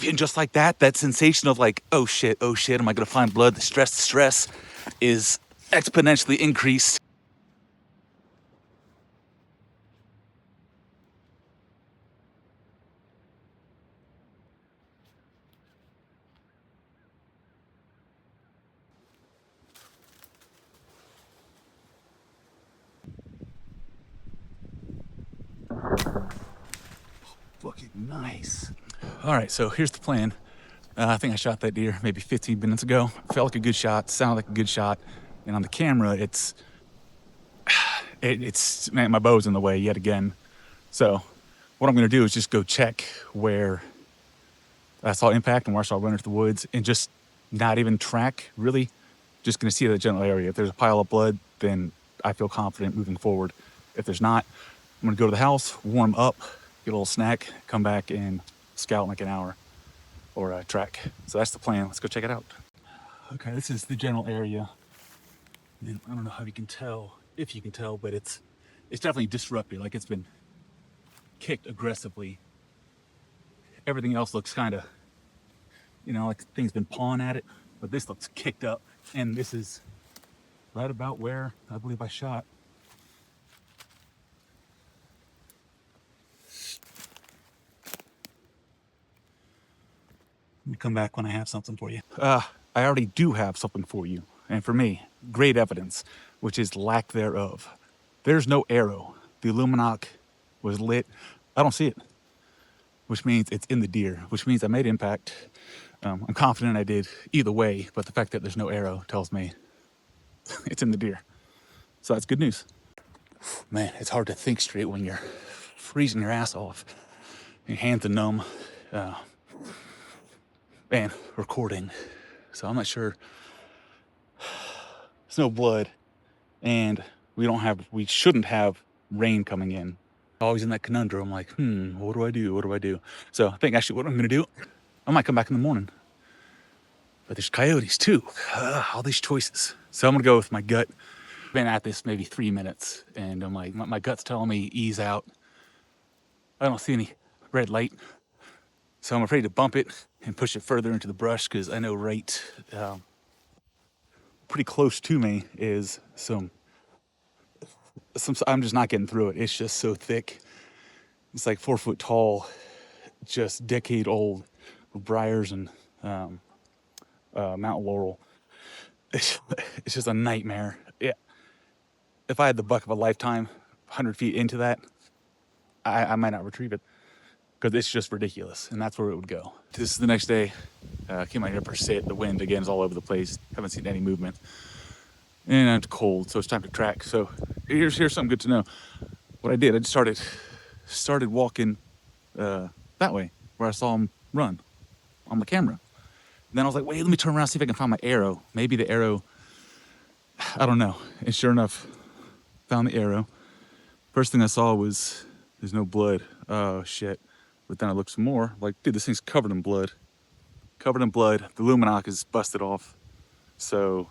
And just like that, that sensation of like, oh shit, am I gonna find blood? The stress is exponentially increased. Fucking nice. All right, so here's the plan. I think I shot that deer maybe 15 minutes ago. Felt like a good shot, sounded like a good shot. And on the camera, it's man, my bow's in the way yet again. So what I'm gonna do is just go check where I saw impact and where I saw run into the woods and just not even track, really. Just gonna see the general area. If there's a pile of blood, then I feel confident moving forward. If there's not, I'm gonna go to the house, warm up, get a little snack, come back and scout in like an hour or track. So that's the plan. Let's go check it out. Okay, this is the general area. And I don't know how you can tell, if you can tell, but it's definitely disrupted. Like it's been kicked aggressively. Everything else looks kind of, like things been pawing at it, but this looks kicked up. And this is right about where I believe I shot. Let me come back when I have something for you. I already do have something for you. And for me, great evidence, which is lack thereof. There's no arrow. The Lumenok was lit. I don't see it, which means it's in the deer, which means I made impact. I'm confident I did either way, but the fact that there's no arrow tells me it's in the deer. So that's good news. Man, it's hard to think straight when you're freezing your ass off. Your hands are numb. And recording. So I'm not sure. There's no blood. And we shouldn't have rain coming in. Always in that conundrum, like, what do I do? So I think actually what I'm gonna do, I might come back in the morning. But there's coyotes too. All these choices. So I'm gonna go with my gut. Been at this maybe 3 minutes and I'm like, my gut's telling me ease out. I don't see any red light. So I'm afraid to bump it and push it further into the brush because I know pretty close to me is some, I'm just not getting through it. It's just so thick. It's like 4 foot tall, just decade old briars and Mount Laurel. It's just a nightmare. Yeah. If I had the buck of a lifetime, 100 feet into that, I might not retrieve it because it's just ridiculous. And that's where it would go. This is the next day. Came out here for sit. The wind again is all over the place. Haven't seen any movement. And it's cold, so it's time to track. So here's something good to know. What I did, I just started walking that way where I saw him run on the camera. And then I was like, wait, let me turn around, see if I can find my arrow. Maybe the arrow, I don't know. And sure enough, found the arrow. First thing I saw was there's no blood. Oh, shit. But then I looked some more. Like, dude, this thing's covered in blood. Covered in blood. The Lumenok is busted off. So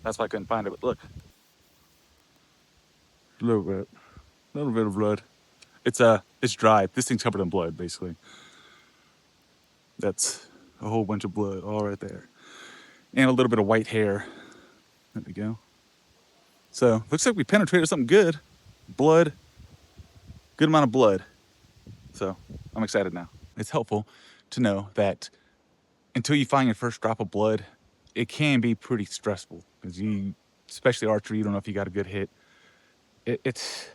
that's why I couldn't find it. But look. A little bit of blood. It's dry. This thing's covered in blood, basically. That's a whole bunch of blood all right there. And a little bit of white hair. There we go. So looks like we penetrated something good. Blood. Good amount of blood. So I'm excited now. It's helpful to know that until you find your first drop of blood, it can be pretty stressful because especially archery, you don't know if you got a good hit. It's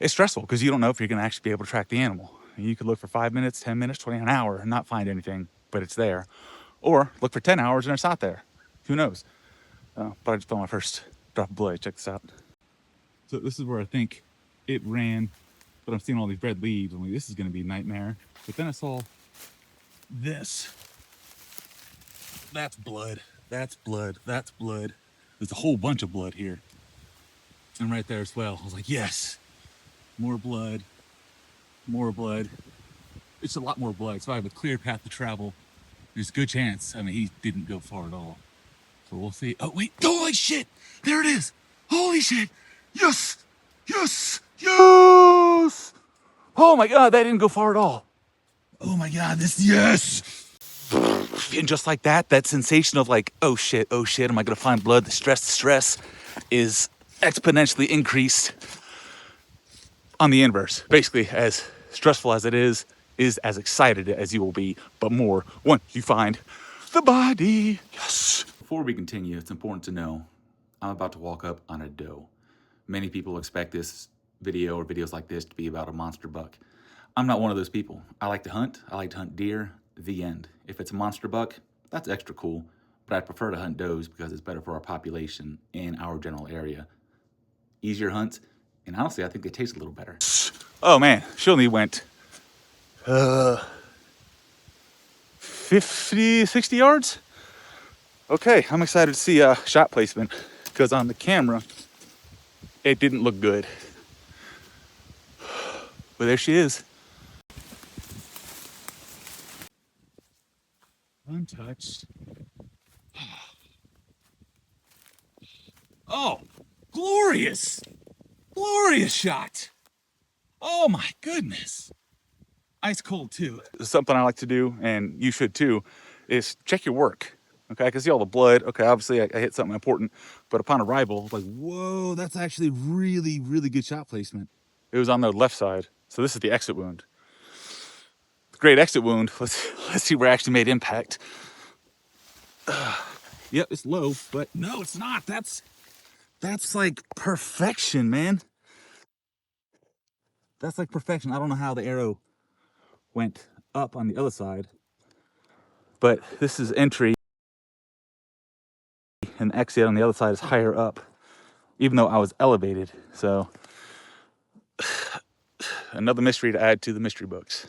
stressful because you don't know if you're going to actually be able to track the animal. You could look for 5 minutes, 10 minutes, 20, an hour and not find anything, but it's there. Or look for 10 hours and it's not there. Who knows? But I just found my first drop of blood. Check this out. So this is where I think it ran, but I'm seeing all these red leaves. I'm like, this is going to be a nightmare. But then I saw this. That's blood. That's blood. That's blood. There's a whole bunch of blood here. And right there as well. I was like, yes. More blood. More blood. It's a lot more blood. So I have a clear path to travel. There's a good chance. I mean, he didn't go far at all. So we'll see. Oh, wait. Holy shit. There it is. Holy shit. Yes. Yes. Yes. Oh my God. That didn't go far at all. Oh my God, yes! And just like that, that sensation of like, oh shit, am I gonna find blood? The stress is exponentially increased on the inverse. Basically, as stressful as it is as excited as you will be, but more once you find the body. Yes. Before we continue, it's important to know I'm about to walk up on a doe. Many people expect this video or videos like this to be about a monster buck. I'm not one of those people. I like to hunt. I like to hunt deer, the end. If it's a monster buck, that's extra cool, but I prefer to hunt does because it's better for our population in our general area. Easier hunts, and honestly, I think they taste a little better. Oh man, she only went 50, 60 yards? Okay, I'm excited to see shot placement because on the camera, it didn't look good. But there she is. Untouched. Oh, glorious! Glorious shot! Oh my goodness. Ice cold too. Something I like to do, and you should too, is check your work. Okay, I can see all the blood. Okay, obviously I hit something important, but upon arrival, like, whoa, that's actually really, really good shot placement. It was on the left side. So this is the exit wound. Great exit wound. Let's see where I actually made impact. Yep, it's low, but no, it's not. That's like perfection, man. That's like perfection. I don't know how the arrow went up on the other side, but this is entry and exit on the other side is higher up, even though I was elevated. So another mystery to add to the mystery books.